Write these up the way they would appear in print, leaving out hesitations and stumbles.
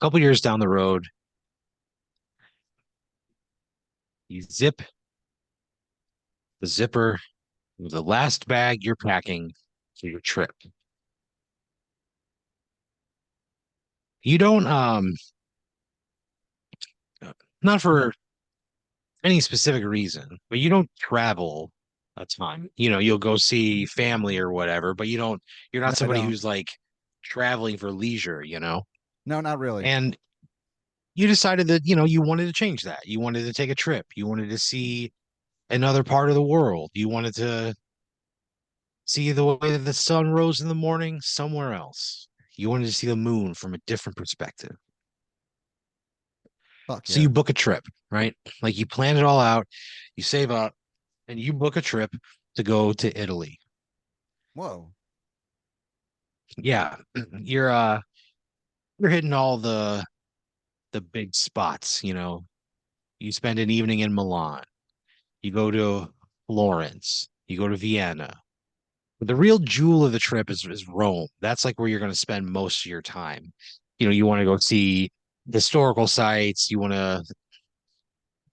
couple years down the road, you zip the zipper of the last bag you're packing for your trip. You don't not for any specific reason, but you don't travel a ton. You'll go see family or whatever, but you're No, not I somebody don't. who's like traveling for leisure. No, not really. And you decided that, you wanted to change that. You wanted to take a trip. You wanted to see another part of the world. You wanted to see the way that the sun rose in the morning somewhere else. You wanted to see the moon from a different perspective. Fuck So you yeah. book a trip, right? Like you plan it all out, you save up, and you book a trip to go to Italy. Whoa. Yeah, you're uh you're hitting all the big spots, You spend an evening in Milan, you go to Florence, you go to Vienna. But the real jewel of the trip is Rome. That's like where you're going to spend most of your time. You want to go see historical sites, you want to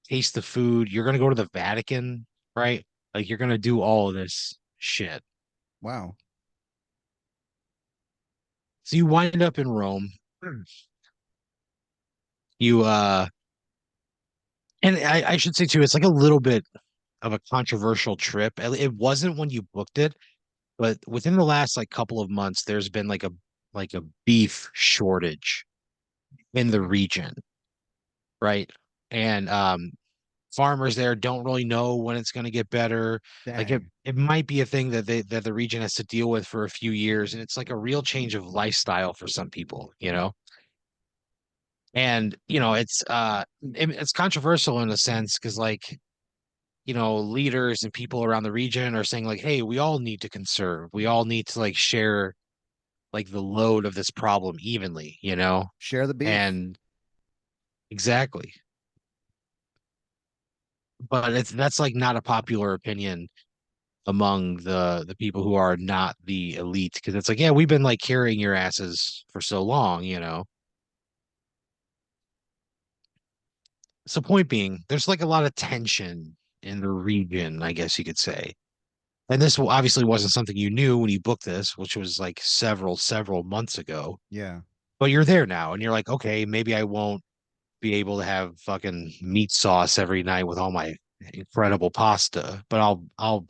taste the food, you're going to go to the Vatican, right? Like you're going to do all of this shit. Wow. So you wind up in Rome. You and I should say too, it's like a little bit of a controversial trip. It wasn't when you booked it, but within the last like couple of months, there's been like a beef shortage in the region, right? And farmers there don't really know when it's going to get better. Like it Dang. it might be a thing that the region has to deal with for a few years, and it's like a real change of lifestyle for some people. And it's controversial in a sense because like leaders and people around the region are saying like, hey, we all need to conserve. We all need to like share like the load of this problem evenly. Share the beef. And exactly. But that's like not a popular opinion among the people who are not the elite because it's like, yeah, we've been like carrying your asses for so long. So point being, there's like a lot of tension in the region, I guess you could say. And this obviously wasn't something you knew when you booked this, which was like several months ago. Yeah. But you're there now, and you're like, okay, maybe I won't be able to have fucking meat sauce every night with all my incredible pasta, but I'll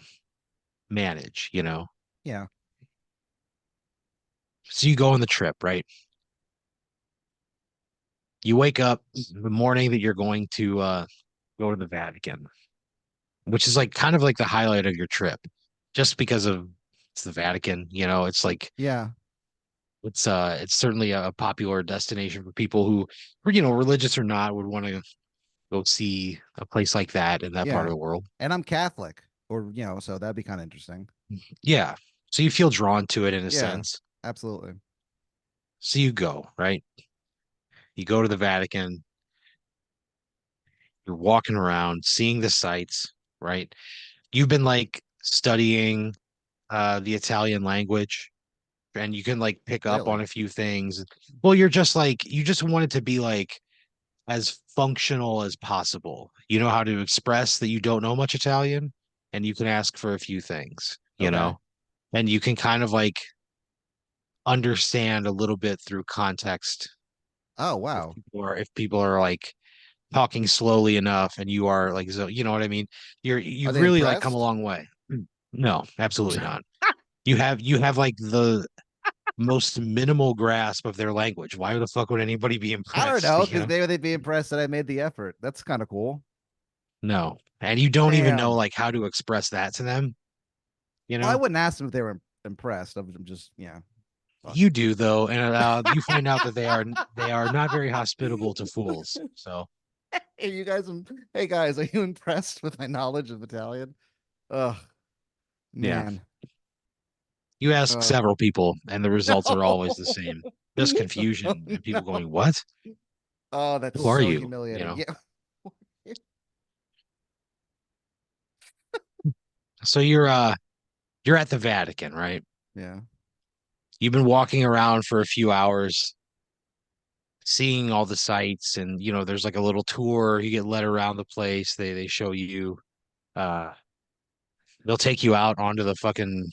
manage. Yeah. So you go on the trip, right? You wake up the morning that you're going to go to the Vatican, which is like kind of like the highlight of your trip, just because of it's the Vatican. It's like Yeah. it's certainly a popular destination for people who, religious or not, would want to go see a place like that in that part of Yeah. the world. And I'm Catholic, or so that'd be kind of interesting. Yeah. So you feel drawn to it in a Yeah. sense. Absolutely. So you go, right? You go to the Vatican, you're walking around, seeing the sights, right? You've been like studying the Italian language and you can like pick up on Really? a few things. Well, you're just like you just want it to be like as functional as possible. You know how to express that you don't know much Italian and you can ask for a few things. Okay. And you can kind of like understand a little bit through context Oh, if wow. people are like talking slowly enough and you are like so you know what I mean? Are You've they really like come a impressed? long way. No, absolutely not. You have like the most minimal grasp of their language. Why the fuck would anybody be I don't impressed? know, because maybe they'd be impressed that I made the effort. That's kind of cool. No. And you don't even know Damn. like how to express that to them, you Well, I know? wouldn't ask them if they were impressed. I'm just, yeah. Fuck. You do though, and you find out that they are not very hospitable to fools. So Hey, you guys, hey guys, are you impressed with my knowledge of Italian? Oh, yeah, man. you ask Oh, several people, and the no. results are always the same. Just Oh, confusion and people no. going, "What? Oh, that's Who are so you?" humiliating. Yeah. So you're at the Vatican, right? Yeah. You've been walking around for a few hours. seeing all the sights and there's like a little tour. You get led around the place. They show you uh they'll take you out onto the fucking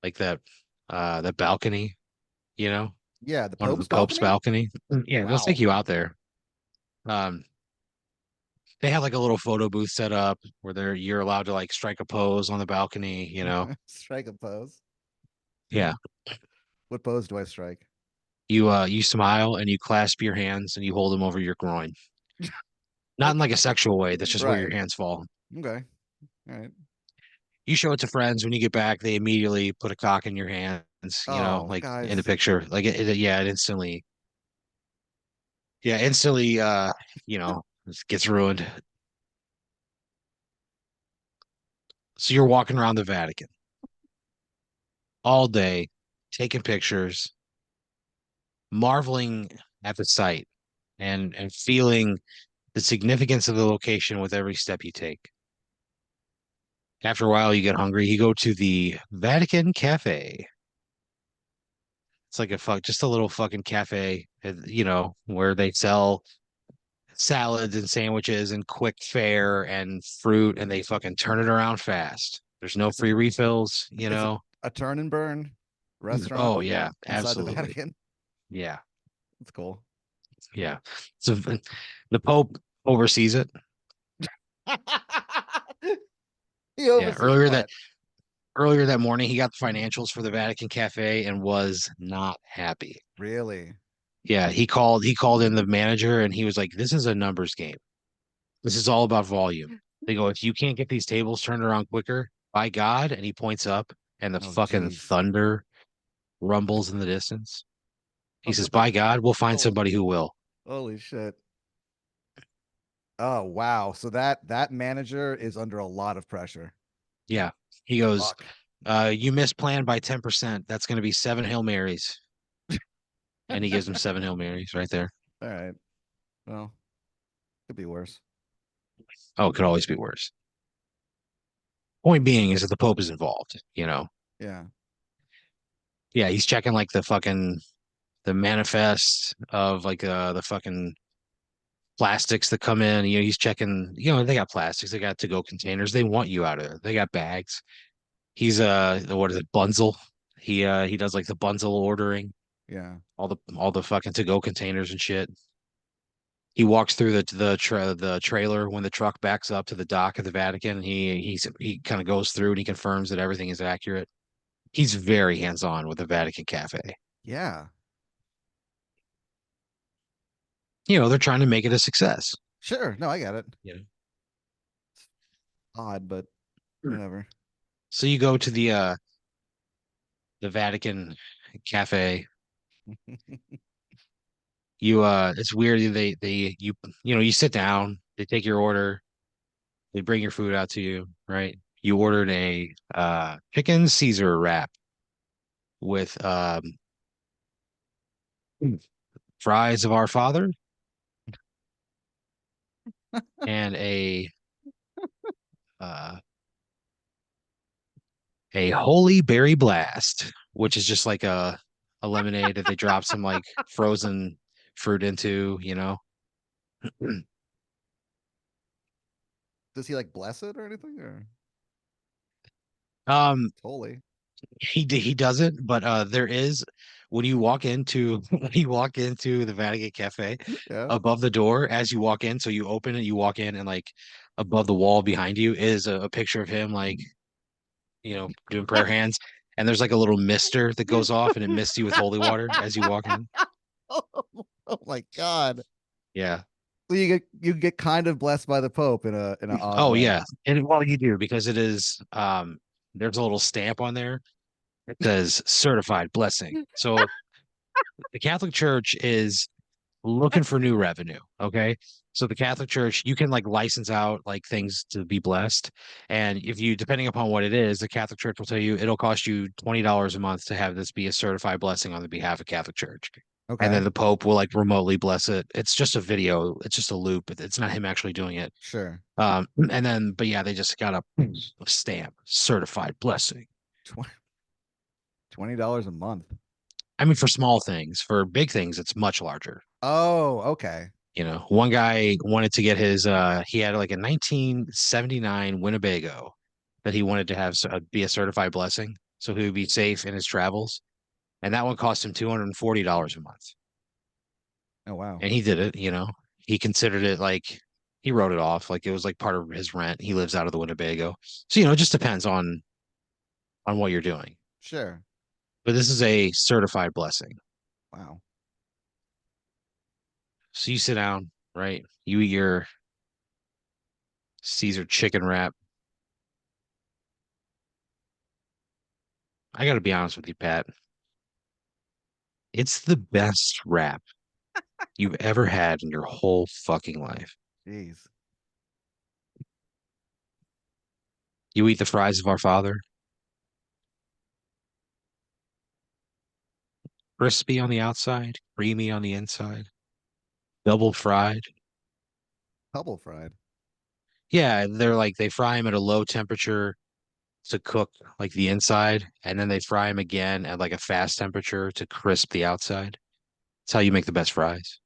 like that balcony, you know, Yeah, the onto the Pope's Pope's balcony. balcony. Yeah, they'll take Wow. you out there. Um they have like a little photo booth set up where you're allowed to like strike a pose on the balcony, you know. Strike a pose. Yeah. What pose do I strike? You smile and you clasp your hands and you hold them over your groin. Not in like a sexual way, that's just where your Right. hands fall. Okay. All right. You show it to friends when you get back, they immediately put a cock in your hands, Oh, like in the guys. picture. Like yeah, instantly it gets ruined. So you're walking around the Vatican all day, taking pictures, marveling at the site and feeling the significance of the location with every step you take. After a while, you get hungry. You go to the Vatican Cafe. It's like just a little fucking cafe, where they sell salads and sandwiches and quick fare and fruit, and they fucking turn it around fast. There's no Is it free refills, is it a turn and burn restaurant Oh yeah, inside the absolutely. Vatican? Yeah, That's cool. yeah. So the Pope oversees it. He Yeah, oversees what? earlier that morning, he got the financials for the Vatican Cafe and was not happy. Really? Yeah, he called in the manager and he was like, "This is a numbers game. This is all about volume." They go, "If you can't get these tables turned around quicker, by God," and he points up and the Oh, fucking jeez. thunder rumbles in the distance. He Oh, says, what the "By God, we'll find hell? somebody who will." Holy shit. Oh, wow. So that manager is under a lot of pressure. Yeah. He goes, Fuck. you missed plan by 10%. That's going to be 7 Hail Marys. And he gives him 7 Hail Marys right there. All right. Well, could be worse. Oh, it could always be worse. Point being is that the Pope is involved. Yeah. Yeah, he's checking like the manifest of like the fucking plastics that come in. He's checking, they got plastics, they got to-go containers. They want you out of there. They got bags. He's what is it, Bunzel? He does like the Bunzel ordering, Yeah. all the fucking to-go containers and shit. He walks through the trailer when the truck backs up to the dock of the Vatican. He kind of goes through and he confirms that everything is accurate. He's very hands-on with the Vatican Cafe. Yeah. They're trying to make it a success. Sure. No, I get it. You Odd, but know. whatever. So you go to the Vatican Cafe. It's weird. You sit down. They take your order. They bring your food out to you, right? You ordered a chicken Caesar wrap with fries of Our Father and uh, a Holy Berry Blast, which is just like a lemonade that they drop some like frozen fruit into. Does he like bless it or anything? Or Um, totally. he doesn't, but there is when you walk into when you walk into the Vatican Cafe, Yeah. above the door as you walk in, so you open it, you walk in, and like above the wall behind you is a picture of him like doing prayer hands, and there's like a little mister that goes off and it mists you with holy water as you walk in. Oh my God. Yeah. So you get kind of blessed by the Pope in an odd Oh way. yeah. And well, you do because it is there's a little stamp on there that says certified blessing. So the Catholic Church is looking for new revenue. Okay. So the Catholic Church, you can like license out like things to be blessed. And if you, depending upon what it is, the Catholic Church will tell you it'll cost you $20 a month to have this be a certified blessing on the behalf of Catholic Church. And then Okay. the Pope will like remotely bless it. It's just a video, it's just a loop. It's not him actually doing it. Sure. And then, but yeah, they just got a stamp, certified blessing. $20 a month. I mean, for small things, for big things, it's much larger. Oh, okay. One guy wanted to get his he had like a 1979 Winnebago that he wanted to have be a certified blessing so he would be safe in his travels. And that one cost him $240 a month. Oh, wow. And he did it. He considered it like he wrote it off like it was like part of his rent. He lives out of the Winnebago. So, it just depends on what you're doing. Sure. But this is a certified blessing. Wow. So you sit down, right? You eat your Caesar chicken wrap. I got to be honest with you, Pat. It's the best wrap you've ever had in your whole fucking life. Jeez. You eat the fries of our father, crispy on the outside, creamy on the inside, double fried. Double fried. Yeah, they're like they fry them at a low temperature to cook like the inside, and then they fry them again at like a fast temperature to crisp the outside. That's how you make the best fries.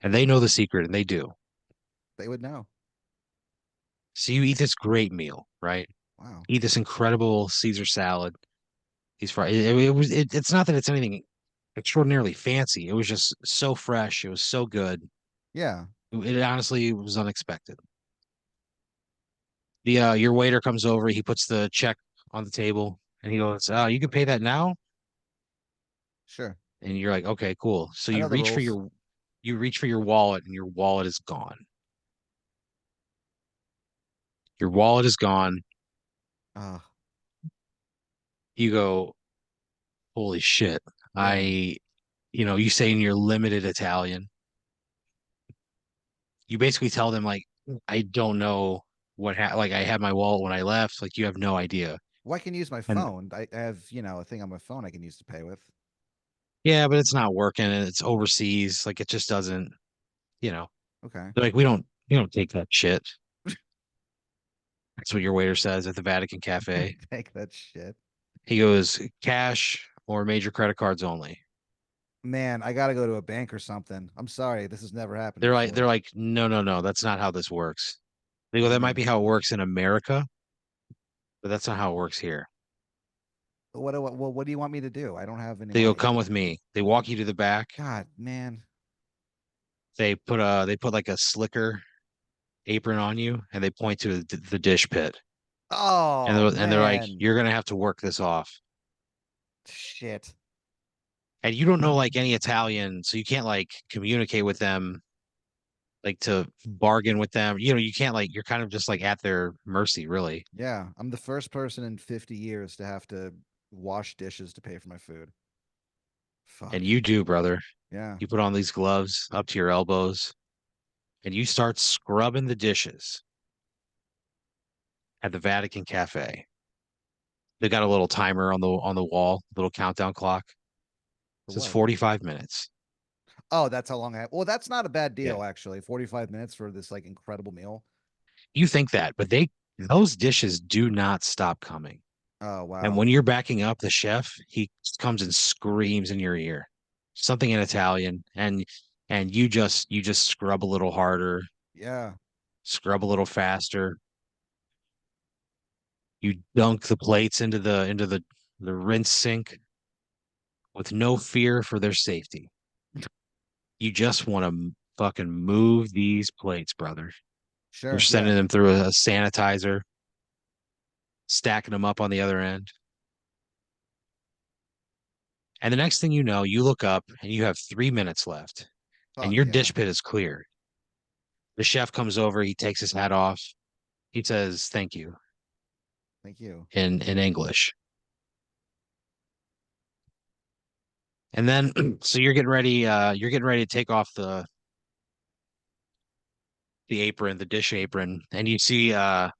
And they know the secret, and they do. They would know. So you eat this great meal, right? Wow. Eat this incredible Caesar salad. These fries. It's not that it's anything extraordinarily fancy. It was just so fresh. It was so good. Yeah. It honestly was unexpected. The your waiter comes over, he puts the check on the table, and he goes, "Oh, you can pay that now." Sure. And you're like, "Okay, cool." So I know the rules. you reach for your wallet, and your wallet is gone. Your wallet is gone. Uh, You go, "Holy shit!" yeah. I, you say in your limited Italian, you basically tell them like, "I don't know like I had my wallet when I left. Like you have no idea." Well, I can use my And phone. I have, a thing on my phone I can use to pay with. yeah, but it's not working, and it's overseas. Like it just doesn't. You know, Okay. they're like, we don't take that shit. That's what your waiter says at the Vatican Cafe. Take that shit. He goes, cash or major credit cards only. Man, I gotta go to a bank or something. I'm sorry, this has never happened They're before. like, no, no, no, that's not how this works. They go, that might Mm. be how it works in America, but that's not how it works here. What do you want me to do? I don't have any They go, money. come with me. They walk you to the back. God, man. They put like a slicker apron on you and they point to the dish pit. And Oh, they're like, man. you're gonna have to work this off. Shit. And you don't know like any Italian, so you can't like communicate with them like to bargain with them. You can't like you're kind of just like at their mercy, really. Yeah, I'm the first person in 50 years to have to wash dishes to pay for my food. And Fuck. you do, brother. Yeah. You put on these gloves up to your elbows and you start scrubbing the dishes at the Vatican Cafe. They got a little timer on the wall, little countdown clock. For Says what? 45 minutes. Oh, that's how long I. Well, that's not a bad Yeah. deal, actually. 45 minutes for this like incredible meal. You think that, but those dishes do not stop coming. Oh, And wow. when you're backing up, the chef, he comes and screams in your ear, something in Italian, and you just scrub a little harder, Yeah. scrub a little faster. You dunk the plates into the rinse sink with no fear for their safety. You just want to fucking move these plates, brother. You're Sure. sending Yeah. them through a sanitizer, stacking them up on the other end. And the next thing you know, you look up and you have 3 minutes left, and Fuck your yeah. dish pit is clear. The chef comes over, he takes his hat off, he says thank you Thank you. in English. And then so you're getting ready to take off the apron, the dish apron, and you see them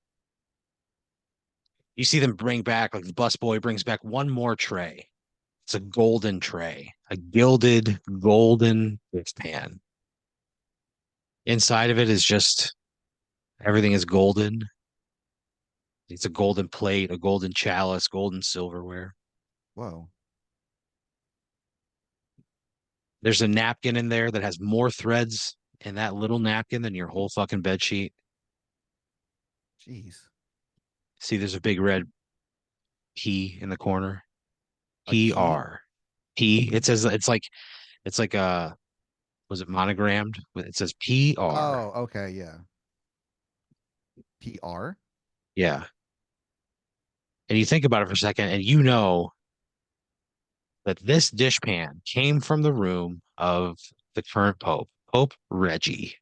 bring back like the busboy brings back one more tray. It's a golden tray, a gilded golden pan. Inside of it is just everything is golden. It's a golden plate, a golden chalice, golden silverware. Whoa. There's a napkin in there that has more threads in that little napkin than your whole fucking bed sheet. Jeez. See, there's a big red P in the corner. A key? PR. P. It says it's like a was it monogrammed? It says PR. Oh, okay, yeah. PR? Yeah. And you think about it for a second, and you know that this dishpan came from the room of the current Pope, Pope Reggie.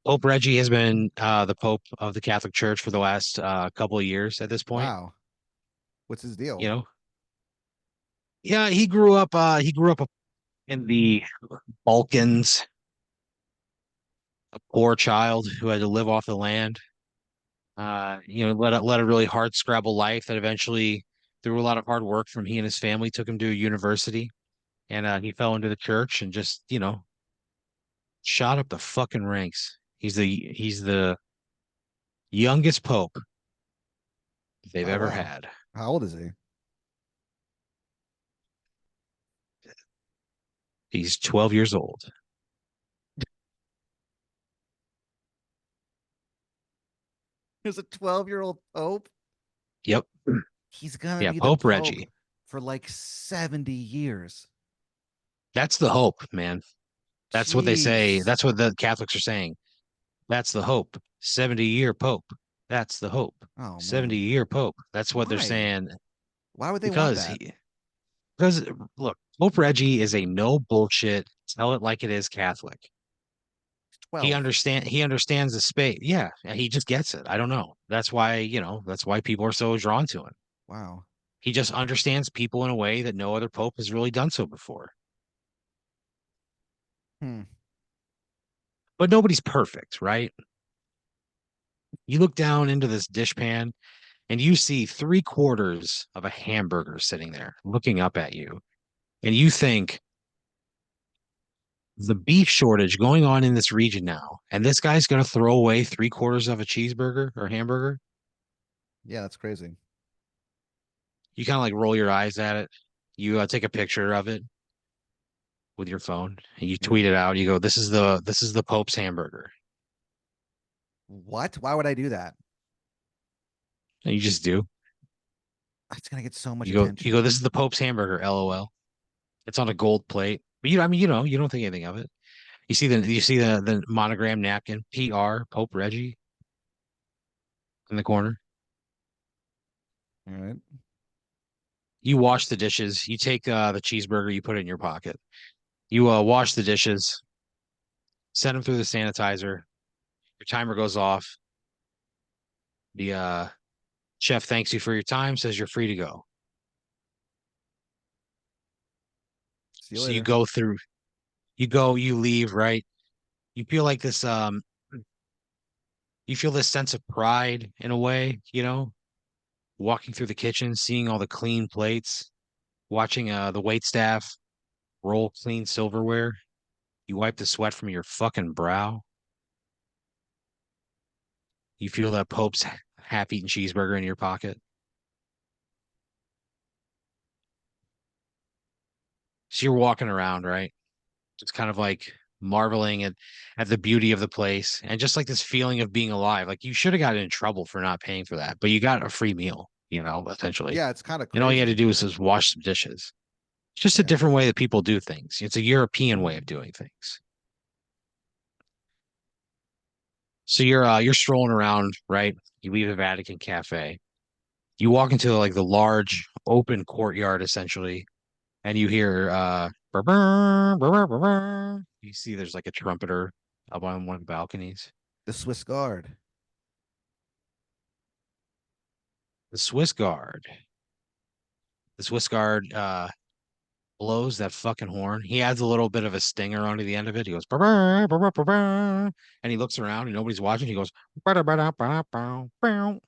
Pope Reggie has been the Pope of the Catholic Church for the last couple of years at this point. Wow. What's his You deal? know, yeah, he grew up in the Balkans, a poor child who had to live off the land. Led a really hard scrabble life that eventually, through a lot of hard work from he and his family, took him to a university, and he fell into the church and just shot up the fucking ranks. He's the youngest pope they've Oh, ever wow. had. How old is he? He's 12 years old. There's a 12-year-old pope. Yep. He's gonna Yeah, be the Pope pope Reggie. for like 70 years. That's the hope, man. That's what they say. Jeez. That's what the Catholics are saying. That's the hope. 70-year Pope. That's the hope. Oh man. 70-year Pope. That's what they're Why? saying Why would they want because that? because look, Pope Reggie is a no bullshit, tell it like it is Catholic. He's 12. He understands the space. Yeah, he just gets it. I don't know. That's why people are so drawn to him. Wow. He just understands people in a way that no other pope has really done so before. Hmm. But nobody's perfect, right? You look down into this dishpan and you see three-quarters of a hamburger sitting there looking up at you. And you think the beef shortage going on in this region now, and this guy's going to throw away three-quarters of a cheeseburger or hamburger. Yeah, that's crazy. You kind of like roll your eyes at it. You take a picture of it with your phone and you Yeah. tweet it out. You go, this is the Pope's hamburger. What? Why would I do that? And you just do. It's gonna get so much You go, attention. this is the Pope's hamburger, LOL. It's on a gold plate. But you don't think anything of it. You see the monogram napkin, PR, Pope Reggie in the corner. All right. You wash the dishes. You take the cheeseburger, you put it in your pocket. You wash the dishes, send them through the sanitizer. Your timer goes off. The chef thanks you for your time, says you're free to go. See you So later. you leave, right? You feel like you feel this sense of pride in a way, walking through the kitchen, seeing all the clean plates, watching the wait staff roll clean silverware. You wipe the sweat from your fucking brow. You feel that Pope's half-eaten cheeseburger in your pocket. So you're walking around, right? Just kind of like marveling at the beauty of the place and just like this feeling of being alive. Like you should have gotten in trouble for not paying for that, but you got a free meal, essentially. Yeah, it's kind of And all you had to crazy. do was just wash some dishes. It's just a Yeah. different way that people do things. It's a European way of doing things. So you're strolling around, right? You leave the Vatican Cafe. You walk into like the large open courtyard essentially, and you hear "Brr, brr, brr, brr, brr." You see there's like a trumpeter up on one of the balconies. The Swiss Guard. The Swiss Guard. The Swiss Guard blows that fucking horn. He adds a little bit of a stinger onto the end of it. He goes, "Brr, brr, brr, brr, brr," and he looks around and nobody's watching. He goes, "Brr, brr, brr, brr, brr, brr."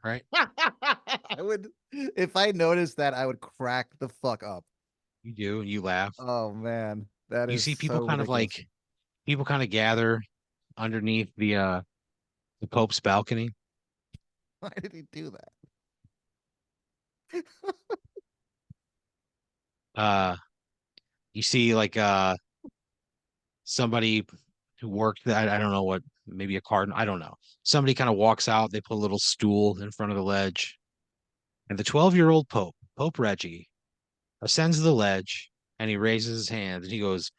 Right? I would, if I noticed that, I would crack the fuck up. You do, and you laugh. Oh man, that You is see so ridiculous. people kind of gather underneath the Pope's balcony. Why did he do that? Uh, you see like somebody who worked I don't know what, maybe a cardinal, I don't know. Somebody kind of walks out, they put a little stool in front of the ledge, and the 12-year-old Pope, Pope Reggie, ascends the ledge and he raises his hand and he goes,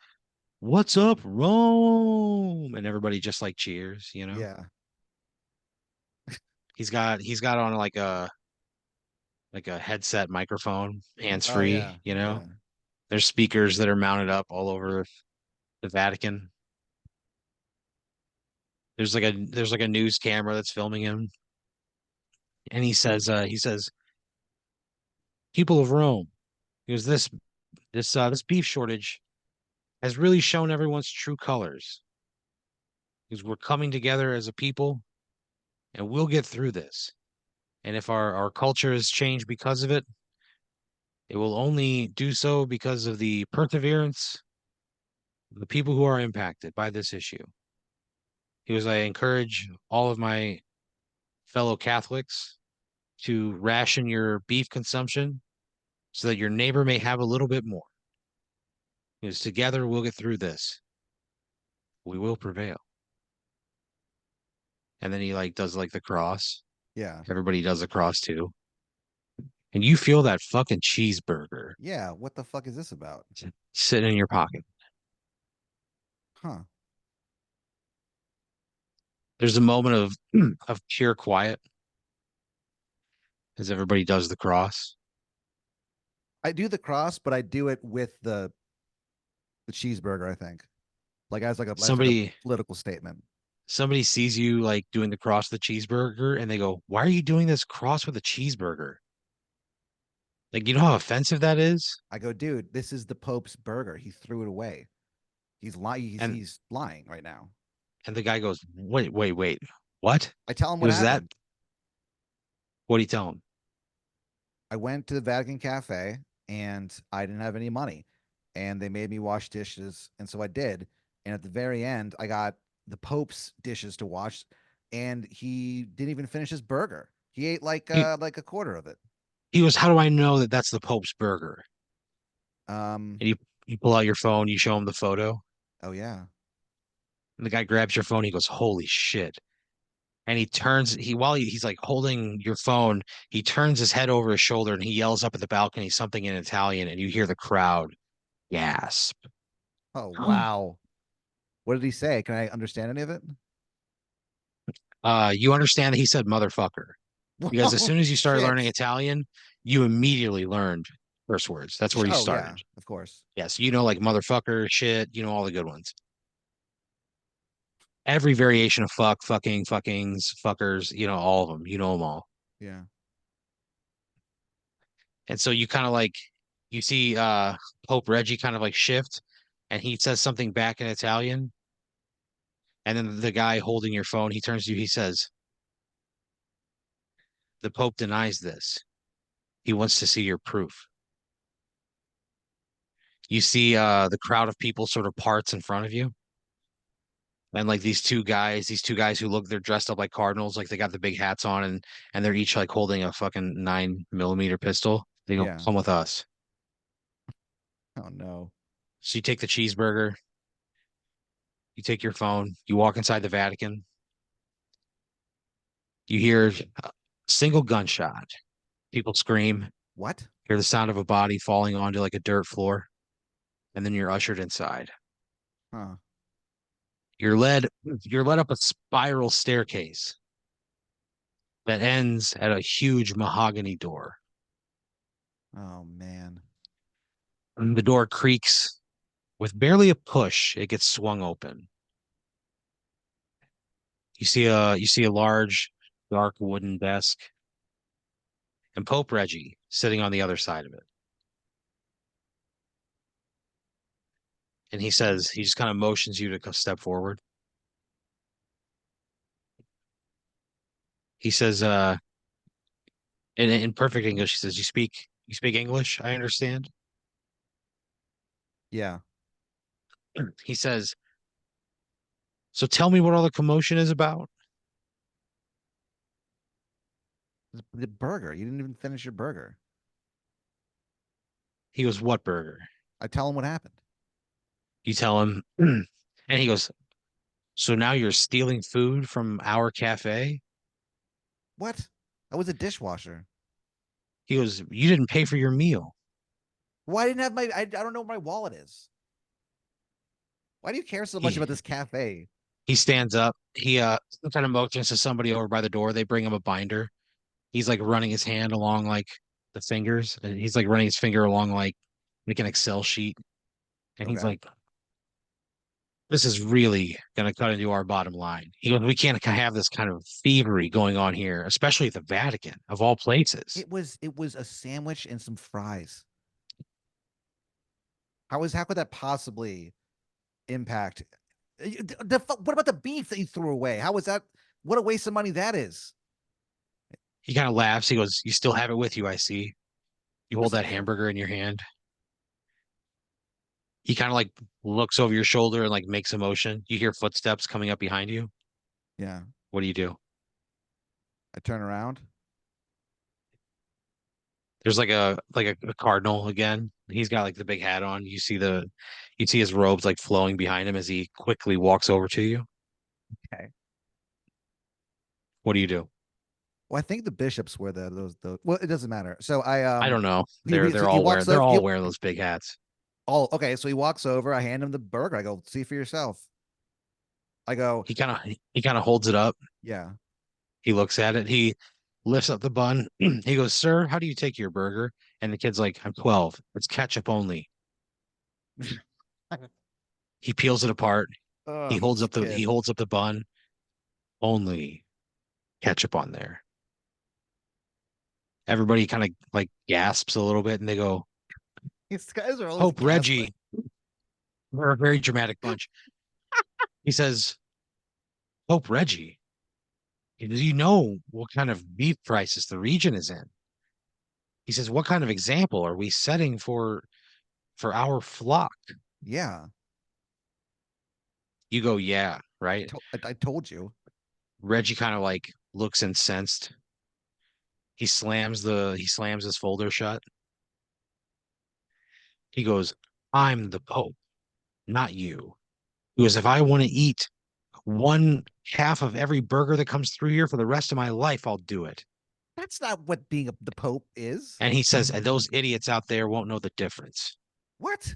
"What's up, Rome?" And everybody just like cheers, you know? Yeah. He's got on like a headset microphone, hands Oh yeah. free, you know? Yeah. There's speakers that are mounted up all over the Vatican. There's like a news camera that's filming him, and he says, "People of Rome, because this beef shortage has really shown everyone's true colors. Because we're coming together as a people, and we'll get through this. And if our culture has changed because of it, it will only do so because of the perseverance of the people who are impacted by this issue." He was, "I encourage all of my fellow Catholics to ration your beef consumption so that your neighbor may have a little bit more. Because together we'll get through this. We will prevail." And then he like does like the cross. Yeah. Everybody does the cross too. And you feel that fucking cheeseburger Yeah. What the fuck is this about? sitting in your pocket. Huh. There's a moment of of pure quiet as everybody does the cross. I do the cross, but I do it with the cheeseburger, I think. Like as like a Somebody political statement. somebody sees you like doing the cross with the cheeseburger and they go, "Why are you doing this cross with a cheeseburger?" Like, you know how offensive that is? I go, dude, this is the Pope's burger. He threw it away. He's lying. And He's lying right now. and the guy goes, "Wait, wait, wait. What?" I tell him He what goes, "That happened. what do you tell him?" I went to the Vatican Cafe and I didn't have any money. And they made me wash dishes. And so I did. And at the very end, I got the Pope's dishes to wash. And he didn't even finish his burger. He ate like a quarter of it. He goes, "How do I know that that's the Pope's burger?" Um, And you pull out your phone, you show him the photo, oh yeah. and the guy grabs your phone. He goes, "Holy shit!" And he turns he while he's like holding your phone, he turns his head over his shoulder and he yells up at the balcony something in Italian, and you hear the crowd gasp. Oh wow. What did he say? Can I understand any of it? You understand that he said motherfucker because as Whoa, soon as you started learning shit. Italian, you immediately learned curse words. That's where you Oh started. yeah, of course. Yes, you know, like motherfucker, shit, you know, all the good ones. Every variation of fuck, fucking, fuckings, fuckers, you know, all of them. You know them all. Yeah. And so you kind of like you see Pope Reggie kind of like shift and he says something back in Italian. And then the guy holding your phone, he turns to you, he says, "The Pope denies this. He wants to see your proof." You see the crowd of people sort of parts in front of you. And like these two guys who look, they're dressed up like cardinals, like they got the big hats on and they're each like holding a fucking 9 millimeter pistol. They go, Yeah. "Come with us." Oh no. So you take the cheeseburger, you take your phone, you walk inside the Vatican, you hear a single gunshot, people scream, What? hear the sound of a body falling onto like a dirt floor, and then you're ushered inside. Huh. You're led up a spiral staircase that ends at a huge mahogany door. Oh man. And the door creaks with barely a push, it gets swung open. You see a large, dark wooden desk and Pope Reggie sitting on the other side of it. And he just kind of motions you to step forward. He says, in perfect English, he says, "You speak English, I understand." Yeah. He says, "So tell me what all the commotion is about." The burger. You didn't even finish your burger. He goes, what burger? I tell him what happened. You tell him, and he goes, so now you're stealing food from our cafe? What? I was a dishwasher. He goes, you didn't pay for your meal. Why didn't have my? I don't know where my wallet is. Why do you care so much He about this cafe? he stands up. He kind of motions to somebody over by the door. They bring him a binder. He's like running his hand along like the fingers, and he's like running his finger along like an Excel sheet. And he's Okay. like, this is really going to cut into our bottom line. He goes, we can't have this kind of thievery going on here, especially at the Vatican, of all places. It was a sandwich and some fries. How could that possibly impact? What about the beef that you threw away? How was that? What a waste of money that is. He kind of laughs. He goes, you still have it with you, I see. You It hold was that hamburger in your hand. He kind of like looks over your shoulder and like makes a motion. You hear footsteps coming up behind you. yeah. What do you do? I turn around. There's like a cardinal again. He's got like the big hat on. You see his robes like flowing behind him as he quickly walks over to you. Okay. What do you do? Well, I think the bishops wear those. Well, it doesn't matter. So I don't know. so They're he all wearing walks they're over. all wearing those big hats. Okay. So he walks over. I hand him the burger. I go, see for yourself. I go, He kind of holds it up. yeah. He looks at it. He lifts up the bun. He goes, "Sir, how do you take your burger?" And the kid's like, "I'm 12. It's ketchup only." He peels it apart. Oh, this He kid. holds up the bun. Only ketchup on there. Everybody kind of like gasps a little bit and they go, These guys are always "Pope gasping. Reggie." We're a very dramatic bunch. He says, "Pope Reggie, do you know what kind of beef prices the region is in?" He says, "What kind of example are we setting for our flock?" Yeah. You go, "Yeah, right?" I told you. Reggie kind of like looks incensed. He slams his folder shut. He goes, "I'm the Pope, not you." He goes, "If I want to eat one half of every burger that comes through here for the rest of my life, I'll do it." That's not what being the Pope is. And he says, and those idiots out there won't know the difference. What?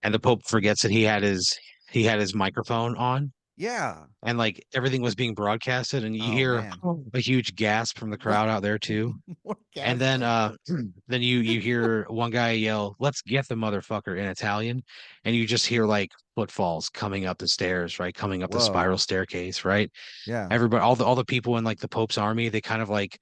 And the Pope forgets that he had his microphone on Yeah. and like everything was being broadcasted and you Oh hear man. a huge gasp from the What? crowd out there too. More And gas then thing. then you hear one guy yell, "Let's get the motherfucker" in Italian, and you just hear like footfalls coming up the stairs, right? Coming up the Whoa. spiral staircase, right? Yeah. Everybody, all the people in like the Pope's army, they kind of like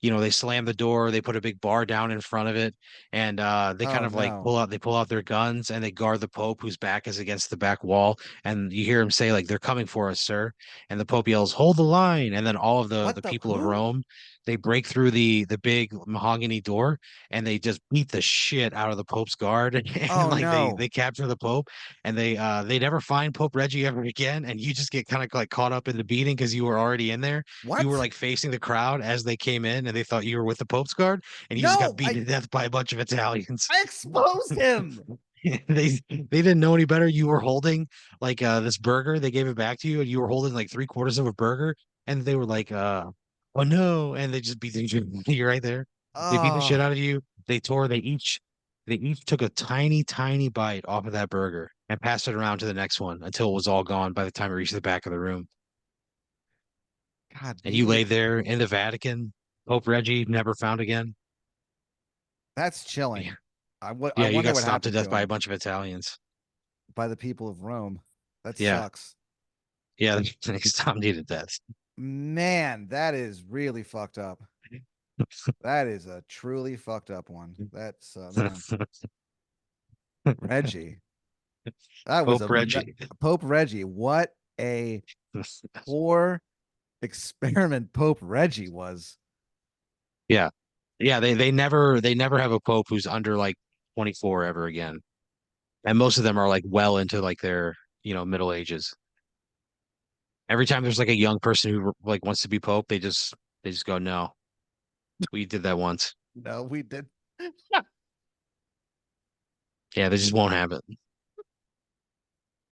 they slam the door, they put a big bar down in front of it, and they kind Oh of like no. pull out their guns and they guard the Pope whose back is against the back wall. And you hear him say, like, they're coming for us, sir. And the Pope yells, hold the line. And then all of the What the the people of who? Rome, they break through the big mahogany door and they just beat the shit out of the Pope's guard and Oh like they no. capture the Pope and they never find Pope Reggie ever again. And you just get kind of like caught up in the beating because you were already in there. You were What? like facing the crowd as they came in and they thought you were with the Pope's guard and you just got No, beaten to death by a bunch of Italians. I exposed him. They didn't know any better. You were holding like this burger. They gave it back to you and you were holding like three-quarters of a burger and they were like oh no, and they just beat the shit you right there. They beat the shit Oh out of you. They each took a tiny, tiny bite off of that burger and passed it around to the next one until it was all gone by the time it reached the back of the room. God, And you being lay there in the Vatican, Pope Reggie never found again. that's Yeah, chilling. I yeah, you wonder got what stomped to happened death to by a him bunch of Italians. by the people of Rome. That Yeah, sucks. yeah, they stomped you to death. Man, that is really fucked up. That is a truly fucked up one. That's man. Reggie. That was Pope Reggie. Pope Reggie. What a poor experiment Pope Reggie was. Yeah, yeah, they never have a pope who's under like 24 ever again, and most of them are like well into like their middle ages. Every time there's like a young person who like wants to be pope, they just go, no, we did that once. No, we did. Yeah, they just won't have it.